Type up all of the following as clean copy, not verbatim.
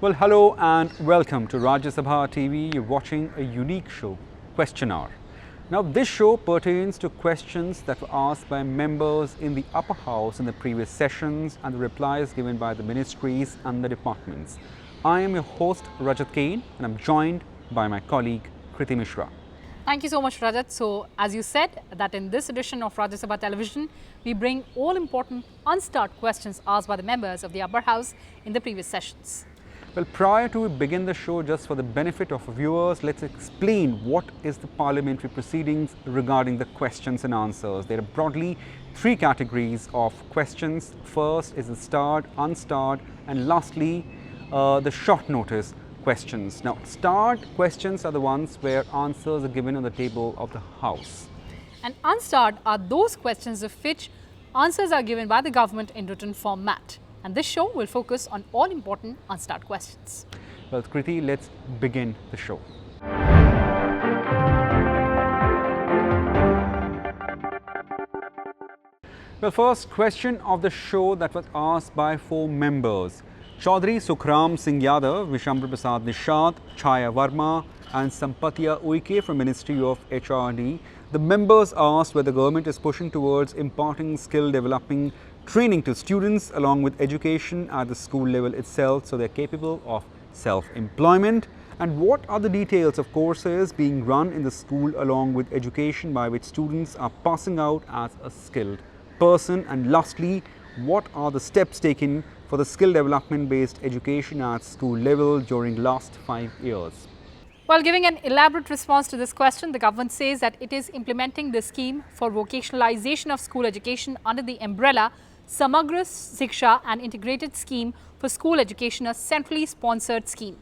Well, hello and welcome to Rajya Sabha TV. You're watching a unique show, Question Hour. Now, this show pertains to questions that were asked by members in the upper house in the previous sessions and the replies given by the ministries and the departments. I am your host, Rajat Kain, and I'm joined by my colleague, Kriti Mishra. Thank you so much, Rajat. So, as you said, that in this edition of Rajya Sabha Television, we bring all important unstart questions asked by the members of the upper house in the previous sessions. Well, prior to we begin the show, just for the benefit of viewers, let's explain what is the parliamentary proceedings regarding the questions and answers. There are broadly three categories of questions. First is the starred, unstarred, and lastly, the short notice questions. Now, starred questions are the ones where answers are given on the table of the House. And unstarred are those questions of which answers are given by the government in written format. And this show will focus on all important unstarred questions. Well, Kriti, let's begin the show. Well, first question of the show that was asked by four members. Chaudhary Sukhram Singh Yadav, Vishambra Prasad Nishad, Chaya Verma and Sampatia Uike from Ministry of HRD. The members asked whether the government is pushing towards imparting skill developing training to students along with education at the school level itself so they are capable of self-employment, and what are the details of courses being run in the school along with education by which students are passing out as a skilled person, and lastly, what are the steps taken for the skill development based education at school level during last 5 years. While giving an elaborate response to this question, the government says that it is implementing the scheme for vocationalization of school education under the umbrella Samagra Siksha, an integrated scheme for school education, a centrally sponsored scheme.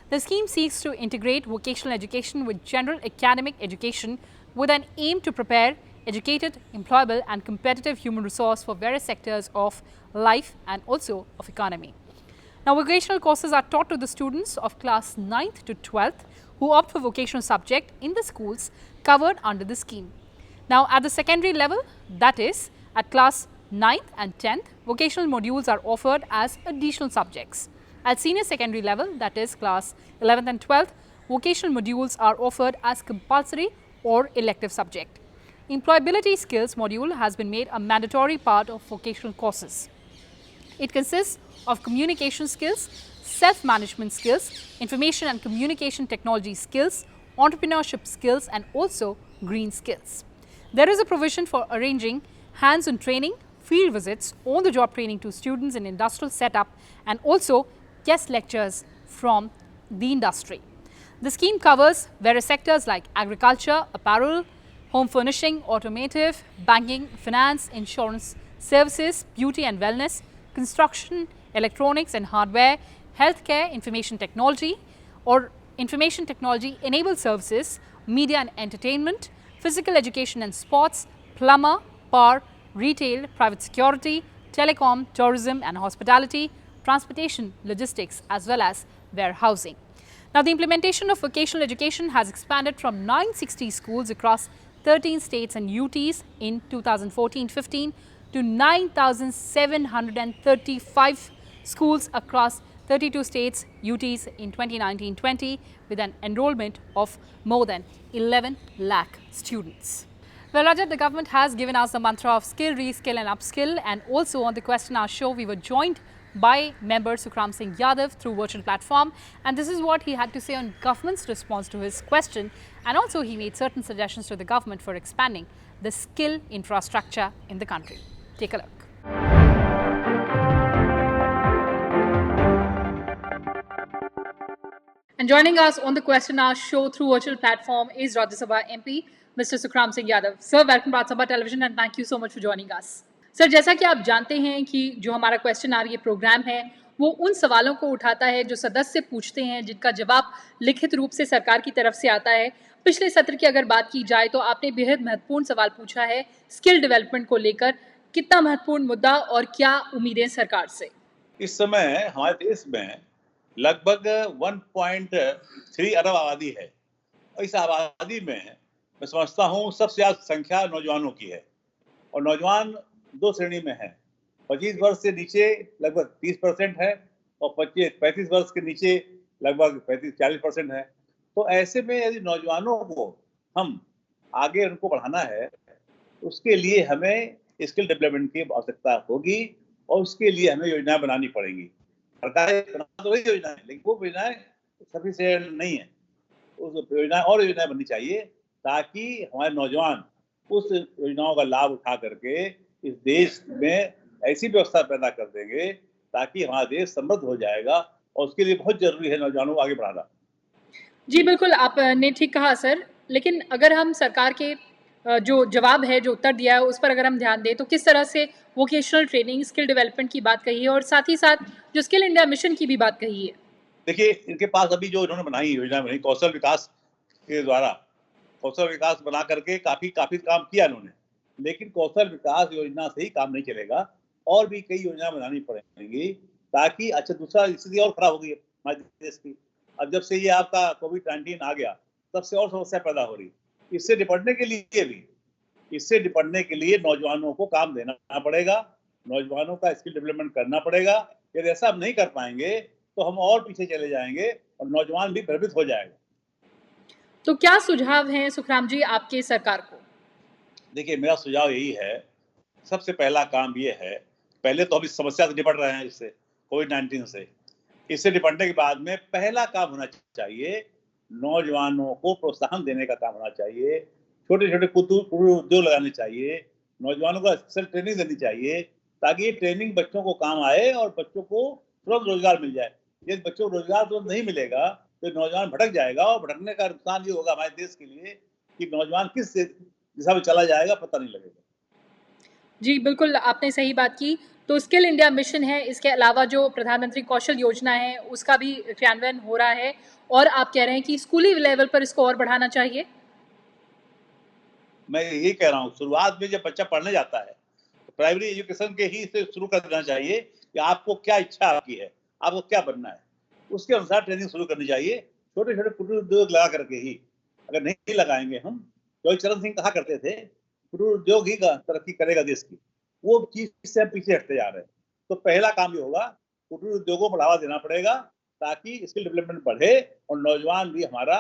The scheme seeks to integrate vocational education with general academic education with an aim to prepare educated, employable and competitive human resource for various sectors of life and also of economy. Now, vocational courses are taught to the students of class 9th to 12th who opt for vocational subject in the schools covered under the scheme. Now, at the secondary level, that is at class 9th and 10th, vocational modules are offered as additional subjects. At senior secondary level, that is class 11th and 12th, vocational modules are offered as compulsory or elective subject. Employability skills module has been made a mandatory part of vocational courses. It consists of communication skills, self-management skills, information and communication technology skills, entrepreneurship skills and also green skills. There is a provision for arranging hands-on training, field visits, on-the-job training to students in industrial setup and also guest lectures from the industry. The scheme covers various sectors like agriculture, apparel, home furnishing, automotive, banking, finance, insurance, services, beauty and wellness, construction, electronics and hardware, healthcare, information technology or information technology enabled services, media and entertainment, physical education and sports, plumber, power, retail, private security, telecom, tourism and hospitality, transportation, logistics as well as warehousing. Now, the implementation of vocational education has expanded from 960 schools across 13 states and UTs in 2014-15 to 9,735 schools across 32 states, UTs in 2019-20 with an enrollment of more than 11 lakh students. Well, Rajat, the government has given us the mantra of skill, reskill and upskill, and also on the Question Hour show, we were joined by member Sukhram Singh Yadav through virtual platform, and this is what he had to say on government's response to his question, and also he made certain suggestions to the government for expanding the skill infrastructure in the country. Take a look. And joining us on the Question Hour show through virtual platform is Rajya Sabha MP, Mr. Sukhram Singh Yadav. Sir, welcome to Rajya Sabha Television and thank you so much for joining us. Sir, जैसा कि आप जानते हैं कि जो हमारा question our ये programme है वो उन सवालों को उठाता है जो सदस्य पूछते हैं, जिनका जवाब लिखित रूप से सरकार की तरफ से आता है। पिछले सत्र की अगर बात की जाए तो आपने बेहद महत्वपूर्ण सवाल पूछा है स्किल डेवलपमेंट को लेकर। कितना महत्वपूर्ण मुद्दा और क्या उम्मीदें सरकार से? इस समय हमारे देश में लगभग 1.3 अरब आबादी है और इस आबादी में मैं समझता हूँ सबसे ज्यादा संख्या नौजवानों की है और नौजवान दो श्रेणी में है। 25 वर्ष से नीचे लगभग 30% है और 35 वर्ष के नीचे लगभग 35-40% है। तो ऐसे में यदि नौजवानों को हम आगे उनको बढ़ाना है, उसके लिए हमें स्किल डेवलपमेंट की आवश्यकता होगी और उसके लिए हमें योजनाएं बनानी पड़ेंगी। सरकार बना तो वही योजना है, लेकिन वो योजनाएं सफिशिएंट नहीं है। उस योजनाएं और योजनाएं बननी चाहिए ताकि हमारे नौजवान उस योजनाओं का लाभ उठा करके इस देश में ऐसी व्यवस्था पैदा कर देंगे ताकि हमारा देश समृद्ध हो जाएगा और उसके लिए बहुत जरूरी है नौजवानों को आगे बढ़ाना। जी बिल्कुल, आपने ठीक कहा सर। लेकिन अगर हम सरकार के जो जवाब है, जो उत्तर दिया है, उस पर अगर हम ध्यान दें तो किस तरह से वोकेशनल ट्रेनिंग, स्किल डेवलपमेंट की बात कही है और साथ ही साथ जो स्किल इंडिया मिशन की भी बात कही है। देखिए, इनके पास अभी जो इन्होंने बनाई योजना बनाई कौशल विकास के द्वारा, कौशल विकास बना करके काफी काम किया इन्होंने, लेकिन कौशल विकास योजना से ही काम नहीं चलेगा, और भी कई योजना बनानी पड़ेंगी ताकि अच्छा दूसरा स्थिति और खराब हो गई है हमारे देश की। अब जब से ये आपका कोविड-19 आ गया, तब से और समस्या पैदा हो रही। इससे निपटने के लिए नौजवानों को काम देना पड़ेगा, नौजवानों का स्किल डेवलपमेंट करना पड़ेगा। यदि ऐसा हम नहीं कर पाएंगे तो हम और पीछे चले जाएंगे और नौजवान भी भ्रमित हो जाएगा। तो क्या सुझाव हैं सुखराम जी आपके सरकार को? देखिए, मेरा सुझाव यही है, सबसे पहला काम ये है, पहले तो हम इस समस्या से निपट रहे हैं, इससे कोविड-19 से। इससे निपटने के बाद में पहला काम होना चाहिए, नौजवानों को प्रोत्साहन देने का काम होना चाहिए, छोटे-छोटे कुटीर उद्योग लगाने चाहिए, नौजवानों को स्पेशल ट्रेनिंग देनी चाहिए, ताकि ये ट्रेनिंग बच्चों को काम आए और बच्चों को तुरंत रोजगार मिल जाए। यदि बच्चों को रोजगार तुरंत नहीं मिलेगा, तो नौजवान भटक जाएगा और भटकने का नुकसान ये होगा हमारे देश के लिए कि नौजवान किस दिशा में चला जाएगा, पता नहीं लगेगा। जी, बिल्कुल आपने सही बात की। तो स्किल इंडिया मिशन है, इसके अलावा जो प्रधानमंत्री कौशल योजना है, उसका भी क्रियान्वयन हो रहा है और आप कह रहे हैं कि स्कूली लेवल पर इसको और बढ़ाना चाहिए? मैं यही कह रहा हूँ, शुरुआत में जब बच्चा पढ़ने जाता है, तो प्राइमरी एजुकेशन के ही से शुरू कर देना चाहिए कि आपको क्या इच्छा आपकी है, आपको क्या बनना है, उसके अनुसार ट्रेनिंग शुरू करनी चाहिए। छोटे-छोटे कुटीर उद्योग लगा करके ही, अगर नहीं लगाएंगे हम, तो चरण सिंह कहा करते थे, कुटीर उद्योग ही तरक्की करेगा देश की, वो चीज से हम पीछे हटते जा रहे हैं। तो पहला काम ये होगा, कुटीर उद्योगों को बढ़ावा देना पड़ेगा ताकि स्किल डेवलपमेंट बढ़े और नौजवान भी हमारा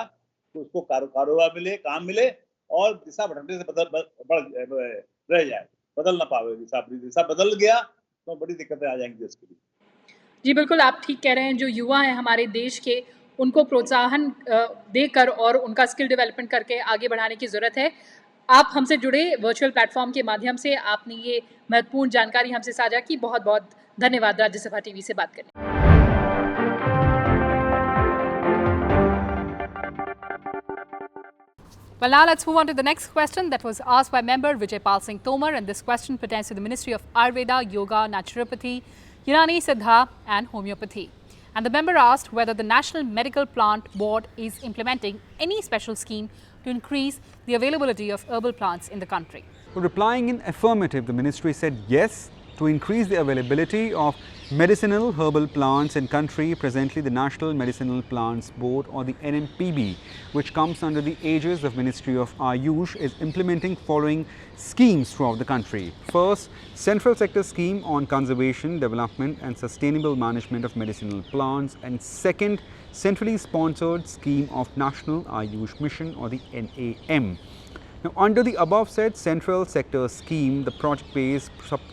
उसको कारोबार मिले, काम मिले और दिशा भटकने से रह जाए, बदल ना पावे दिशा बदल गया तो बड़ी दिक्कतें आ जाएंगी देश के लिए। जी, बिल्कुल आप ठीक कह रहे हैं। जो युवा हैं हमारे देश के, उनको प्रोत्साहन देकर और उनका स्किल डेवलपमेंट करके आगे बढ़ाने की ज़रूरत है। आप हमसे जुड़े वर्चुअल प्लेटफॉर्म के माध्यम से, आपने ये महत्वपूर्ण जानकारी हमसे साझा की। बहुत-बहुत धन्यवाद राज्यसभा टीवी से बात करने। Well, now let's move on to the next question that was asked by member Vijay Pal Singh Tomar, and this question pertains to the Ministry of Ayurveda, Yoga, Naturopathy, Unani Siddha and Homeopathy. And the member asked whether the National Medical Plant Board is implementing any special scheme to increase the availability of herbal plants in the country. Well, replying in affirmative, the ministry said yes to increase the availability of medicinal herbal plants in country. Presently, the National Medicinal Plants Board, or the NMPB, which comes under the aegis of Ministry of Ayush, is implementing following schemes throughout the country. First, Central Sector Scheme on Conservation, Development and Sustainable Management of Medicinal Plants, and second, centrally sponsored scheme of National Ayush Mission, or the NAM. Now, under the above said central sector scheme, the project-based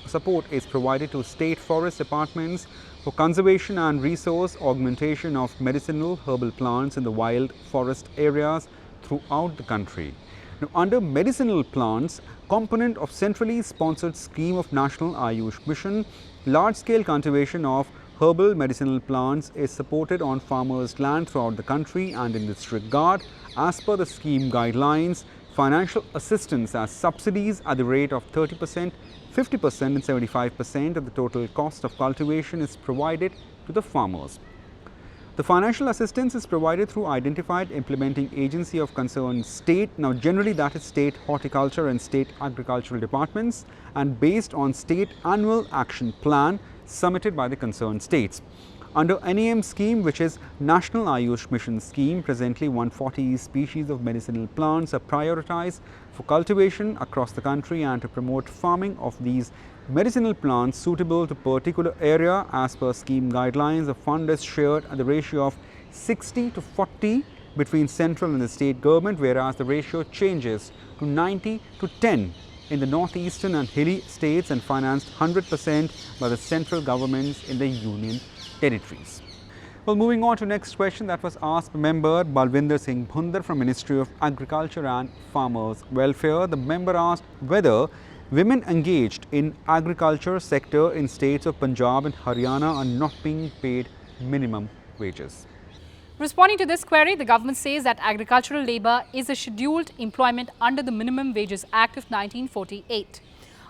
support is provided to state forest departments for conservation and resource augmentation of medicinal herbal plants in the wild forest areas throughout the country. Now, under medicinal plants, component of centrally sponsored scheme of National Ayush Mission, large-scale cultivation of herbal medicinal plants is supported on farmers' land throughout the country, and in this regard, as per the scheme guidelines, financial assistance as subsidies at the rate of 30%, 50% and 75% of the total cost of cultivation is provided to the farmers. The financial assistance is provided through identified implementing agency of concerned state. Now, generally that is state horticulture and state agricultural departments, and based on state annual action plan submitted by the concerned states. Under NAM scheme, which is National Ayush Mission scheme, presently 140 species of medicinal plants are prioritized for cultivation across the country, and to promote farming of these medicinal plants suitable to particular area as per scheme guidelines, the fund is shared at the ratio of 60 to 40 between central and the state government, whereas the ratio changes to 90 to 10 in the northeastern and hilly states, and financed 100% by the central governments in the union territories. Well, moving on to next question that was asked by member Balwinder Singh Bhundar from Ministry of Agriculture and Farmers Welfare. The member asked whether women engaged in agriculture sector in states of Punjab and Haryana are not being paid minimum wages. Responding to this query, the government says that agricultural labour is a scheduled employment under the Minimum Wages Act of 1948.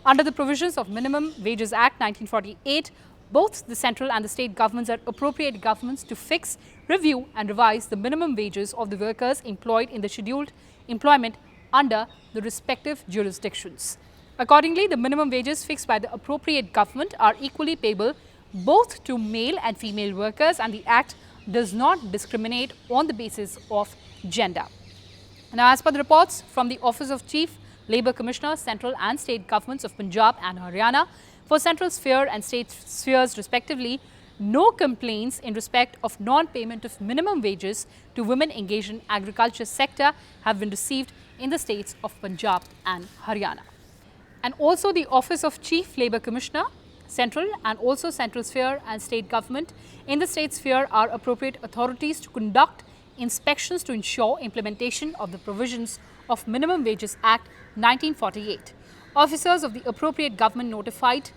Under the provisions of Minimum Wages Act 1948, both the central and the state governments are appropriate governments to fix, review and revise the minimum wages of the workers employed in the scheduled employment under the respective jurisdictions. Accordingly, the minimum wages fixed by the appropriate government are equally payable both to male and female workers, and the Act does not discriminate on the basis of gender. Now, as per the reports from the Office of Chief Labour Commissioner, central and state governments of Punjab and Haryana, for central sphere and state spheres respectively, no complaints in respect of non-payment of minimum wages to women engaged in agriculture sector have been received in the states of Punjab and Haryana. And also the Office of Chief Labour Commissioner, central and also central sphere and state government in the state sphere are appropriate authorities to conduct inspections to ensure implementation of the provisions of Minimum Wages Act 1948. Officers of the appropriate government notified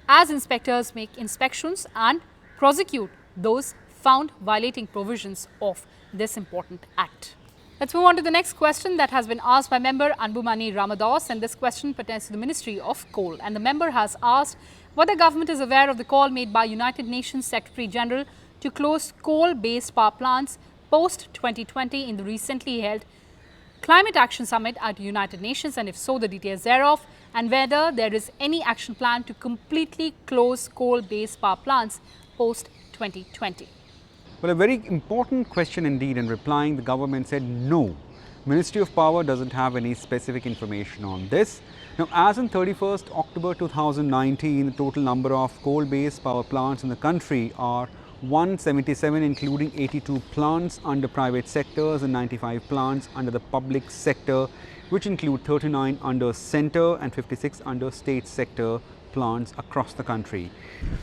as inspectors make inspections and prosecute those found violating provisions of this important act. Let's move on to the next question that has been asked by member Anbumani Ramadas, and this question pertains to the Ministry of Coal. And the member has asked whether government is aware of the call made by United Nations Secretary General to close coal-based power plants post-2020 in the recently held Climate Action Summit at United Nations, and if so, the details thereof, and whether there is any action plan to completely close coal-based power plants post-2020. Well, a very important question indeed. In replying, the government said no. Ministry of Power doesn't have any specific information on this. Now, as on 31st October 2019, the total number of coal-based power plants in the country are 177, including 82 plants under private sectors and 95 plants under the public sector, which include 39 under centre and 56 under state sector plants across the country.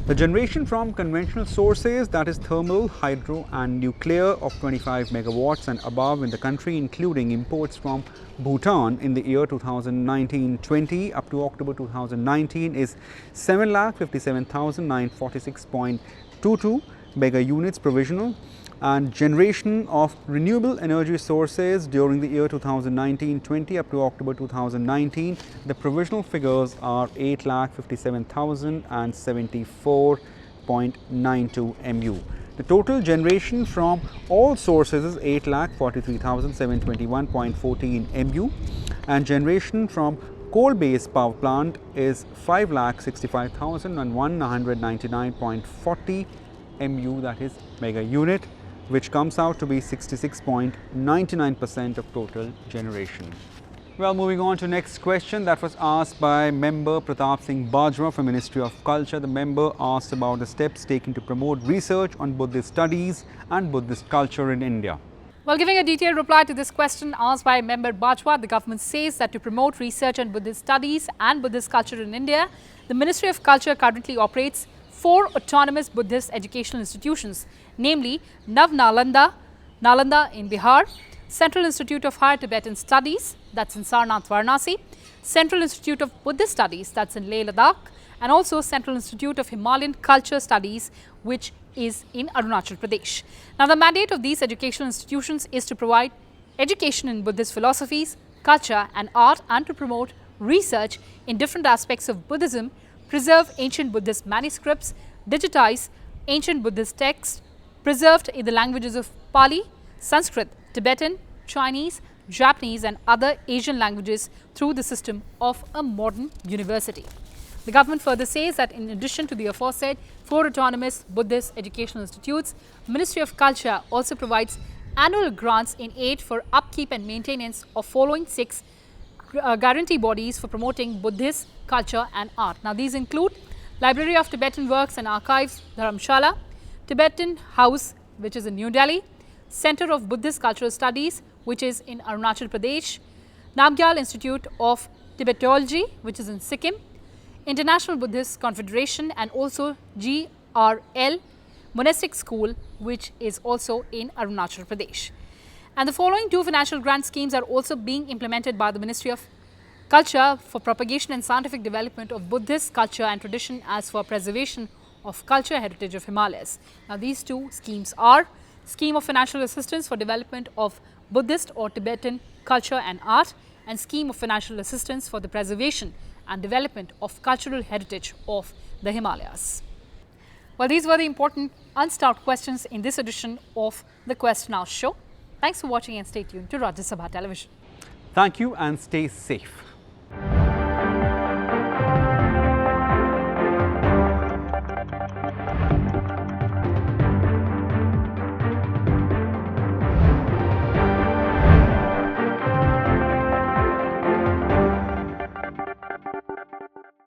The generation from conventional sources, that is thermal, hydro and nuclear, of 25 megawatts and above in the country, including imports from Bhutan in the year 2019-20 up to October 2019, is 7,57,946.22 mega units provisional, and generation of renewable energy sources during the year 2019-20 up to October 2019, the provisional figures are 8,57,074.92 MU. The total generation from all sources is 8,43,721.14 MU, and generation from coal-based power plant is 5,65,199.40 MU, that is mega unit, which comes out to be 66.99% of total generation. Well, moving on to next question that was asked by member Pratap Singh Bajwa from Ministry of Culture. The member asked about the steps taken to promote research on Buddhist studies and Buddhist culture in India. While giving a detailed reply to this question asked by member Bajwa, the government says that to promote research on Buddhist studies and Buddhist culture in India, the Ministry of Culture currently operates 4 autonomous Buddhist educational institutions, namely Nalanda in Bihar, Central Institute of Higher Tibetan Studies, that's in Sarnath, Varanasi, Central Institute of Buddhist Studies, that's in Leh Ladakh, and also Central Institute of Himalayan Culture Studies, which is in Arunachal Pradesh. Now, the mandate of these educational institutions is to provide education in Buddhist philosophies, culture and art, and to promote research in different aspects of Buddhism, preserve ancient Buddhist manuscripts, digitize ancient Buddhist texts preserved in the languages of Pali, Sanskrit, Tibetan, Chinese, Japanese and other Asian languages through the system of a modern university. The government further says that in addition to the aforesaid 4 autonomous Buddhist educational institutes, Ministry of Culture also provides annual grants in aid for upkeep and maintenance of following 6 guarantee bodies for promoting Buddhist culture and art. Now, these include Library of Tibetan Works and Archives, Dharamshala, Tibetan House, which is in New Delhi, Center of Buddhist Cultural Studies, which is in Arunachal Pradesh, Namgyal Institute of Tibetology, which is in Sikkim, International Buddhist Confederation, and also GRL Monastic School, which is also in Arunachal Pradesh. And the following 2 financial grant schemes are also being implemented by the Ministry of Culture for propagation and scientific development of Buddhist culture and tradition as for preservation of culture heritage of Himalayas. Now, these 2 schemes are Scheme of Financial Assistance for Development of Buddhist or Tibetan Culture and Art, and Scheme of Financial Assistance for the Preservation and Development of Cultural Heritage of the Himalayas. Well, these were the important unstuck questions in this edition of the Quest Now show. Thanks for watching and stay tuned to Rajya Sabha television. Thank you and stay safe.